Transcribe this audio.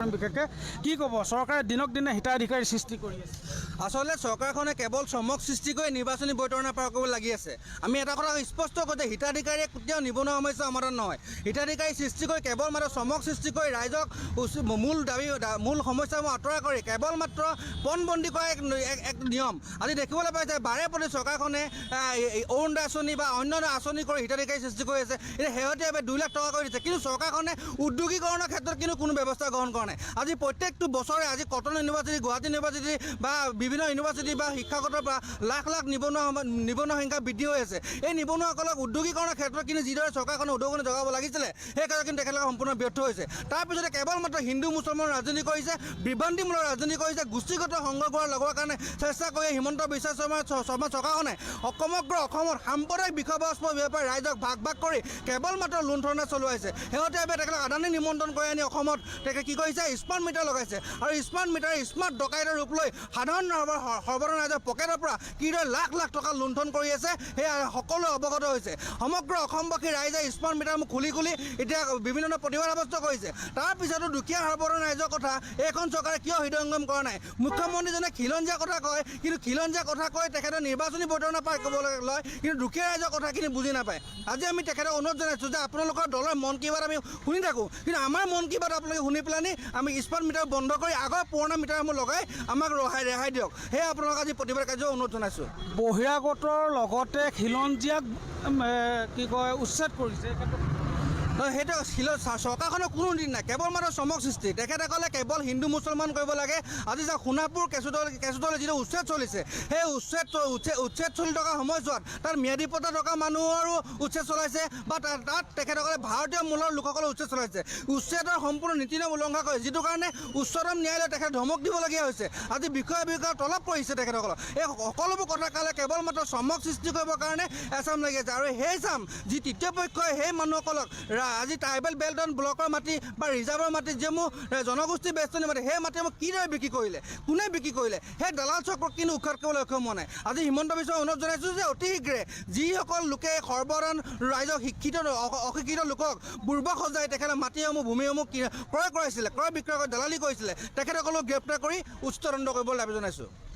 বিশেষকৈ কি ক'ব চৰকাৰে দিনক দিনে হিতাধিকাৰী সৃষ্টি কৰি আছে আচলতে চৰকাৰখনে কেৱল চমক সৃষ্টি কৰি নিৰ্বাচনী বৈতৰণা পাৰ কৰিব লাগি আছে আমি এটা কথা স্পষ্ট কওঁ যে হিতাধিকাৰীয়ে কেতিয়াও নিবনুৱা সমস্যা সমাধান নহয় হিতাধিকাৰী সৃষ্টি কৰি কেৱল মাত্ৰ চমক সৃষ্টি কৰি ৰাইজক মূল সমস্যাসমূহ আঁতৰা কৰি কেৱল মাত্ৰ পণবন্দী কৰা এক নিয়ম আজি দেখিবলৈ পাইছে বাৰে প্ৰতি চৰকাৰখনে অৰুণোদয় আঁচনি বা অন্যান্য আঁচনি কৰি হিতাধিকাৰী সৃষ্টি কৰি আছে এতিয়া শেহতীয়াভাৱে 2 লাখ টকা কৰি দিছে কিন্তু চৰকাৰখনে উদ্যোগীকৰণৰ ক্ষেত্ৰত কিন্তু কোনো ব্যৱস্থা গ্ৰহণ কৰা নাই আজি প্ৰত্যেকটো বছৰে আজি কটন ইউনিভাৰ্চিটি গুৱাহাটী ইউনিভাৰ্চিটি বা বিভিন্ন ইউনিভাৰ্চিটি বা শিক্ষাগতৰ পৰা লাখ লাখ নিবনুৱা সংখ্যা বৃদ্ধি হৈ আছে এই নিবনুৱাসকলক উদ্যোগীকৰণৰ ক্ষেত্ৰত কিন্তু যিদৰে চৰকাৰখনে উদগনি যোগাব লাগিছিলে সেই ক্ষেত্ৰত কিন্তু তেখেতলোকে সম্পূৰ্ণ ব্যৰ্থ হৈছে তাৰপিছতে কেৱল মাত্ৰ হিন্দু মুছলমান ৰাজনীতি কৰিছে বিভ্ৰান্তিমূলক ৰাজনীতি কৰিছে গোষ্ঠীগত সংঘ কৰাৰ লগৰ কাৰণে চেষ্টা কৰি হিমন্ত বিশ্ব শৰ্মা চৰকাৰখনে সমগ্ৰ অসমত সাম্প্ৰদায়িক বিষয়বস্তু ব্যৱহাৰ ৰাইজক ভাগ ভাগ কৰি কেৱল মাত্ৰ লুণ্ঠনা চলোৱাইছে শেহতীয়াভাৱে তেখেতক আদানী নিমন্ত্ৰণ কৰি আনি অসমত তেখেতে কি কৰিছে স্মাৰ্ট মিটাৰ লগাইছে আৰু স্মাৰ্ট মিটাৰ স্মাৰ্ট ডকাইতৰ ৰূপ লৈ সাধাৰণ সৰ্বসাধাৰণ ৰাইজৰ পকেটৰ পৰা কিদৰে লাখ লাখ টকা লুণ্ঠন কৰি আছে সেয়া সকলো অৱগত হৈছে সমগ্ৰ অসমবাসী ৰাইজে স্মাৰ্ট মিটাৰসমূহ খুলি এতিয়া বিভিন্ন প্ৰতিবাদ সাব্যস্ত কৰিছে তাৰপিছতো দুখীয়া সাধাৰণ ৰাইজৰ কথা এইখন চৰকাৰে কিয় হৃদয়ংগম কৰা নাই মুখ্যমন্ত্ৰীজনে খিলঞ্জীয়া কথা কয় কিন্তু খিলঞ্জীয়া কথা কৈ তেখেতে নিৰ্বাচনী বৈতৰণা পাই ক'বলৈ লয় কিন্তু দুখীয়া ৰাইজৰ কথাখিনি বুজি নাপায় আজি আমি তেখেতক অনুৰোধ জনাইছোঁ যে আপোনালোকৰ দলৰ মন কি বাত আমি শুনি থাকোঁ কিন্তু আমাৰ মন কি বাত আপোনালোকে শুনি পেলানি আমি স্মাৰ্ট মিটাৰ বন্ধ কৰি আগৰ পুৰণা মিটাৰসমূহ লগাই আমাক ৰেহাই দিয়ক সেয়ে আপোনালোক আজি প্ৰতিবাদ কাৰ্য অনুৰোধ জনাইছোঁ বহিৰাগতৰ লগতে খিলঞ্জীয়াক কি কয় উচ্ছেদ কৰিছে সেইটো চৰকাৰখনৰ কোনো দিন নাই কেৱল মাত্ৰ চমক সৃষ্টি তেখেতসকলে কেৱল হিন্দু মুছলমান কৰিব লাগে আজি যাওক সোণাপুৰ কেঁচুতলী যিটো উচ্ছেদ চলিছে সেই উচ্ছেদ চলি থকা সময়ছোৱাত তাত ম্যাদী পট্টা থকা মানুহৰো উচ্ছেদ চলাইছে বা তাত তেখেতসকলে ভাৰতীয় মূলৰ লোকসকলে উচ্ছেদ চলাইছে উচ্ছেদৰ সম্পূৰ্ণ নীতি নিয়ম উলংঘা কৰে যিটো কাৰণে উচ্চতম ন্যায়ালয়ে তেখেত ধমক দিবলগীয়া হৈছে আজি বিষয়ে তলব কৰিছে তেখেতসকলক এই সকলোবোৰ কথা কালে কেৱল মাত্ৰ চমক সৃষ্টি কৰিবৰ কাৰণে এচাম লাগি আছে আৰু সেই চাম যি তৃতীয় পক্ষই সেই মানুহসকলক আজি ট্ৰাইবেল বেল্টন ব্লকৰ মাটি বা ৰিজাৰ্ভৰ মাটি যিসমূহ জনগোষ্ঠী বেষ্টনী মাটি সেই মাটিসমূহ কিদৰে বিক্ৰী কৰিলে কোনে বিক্ৰী কৰিলে সেই দালাল চক্ৰক কিন্তু উৎখাত কৰিবলৈ সক্ষম হোৱা নাই আজি হিমন্ত বিশ্ব অনুৰোধ জনাইছোঁ যে অতি শীঘ্ৰে যিসকল লোকে সৰ্বসাধাৰণ ৰাইজক অশিক্ষিত লোকক বুৰ্বক সজাই তেখেতে মাটিসমূহ ভূমিসমূহ ক্ৰয় কৰাইছিলে ক্ৰয় বিক্ৰয় কৰি দালালি কৰিছিলে তেখেতসকলক গ্ৰেপ্তাৰ কৰি উচ্চ দণ্ড কৰিবলৈ দাবী জনাইছোঁ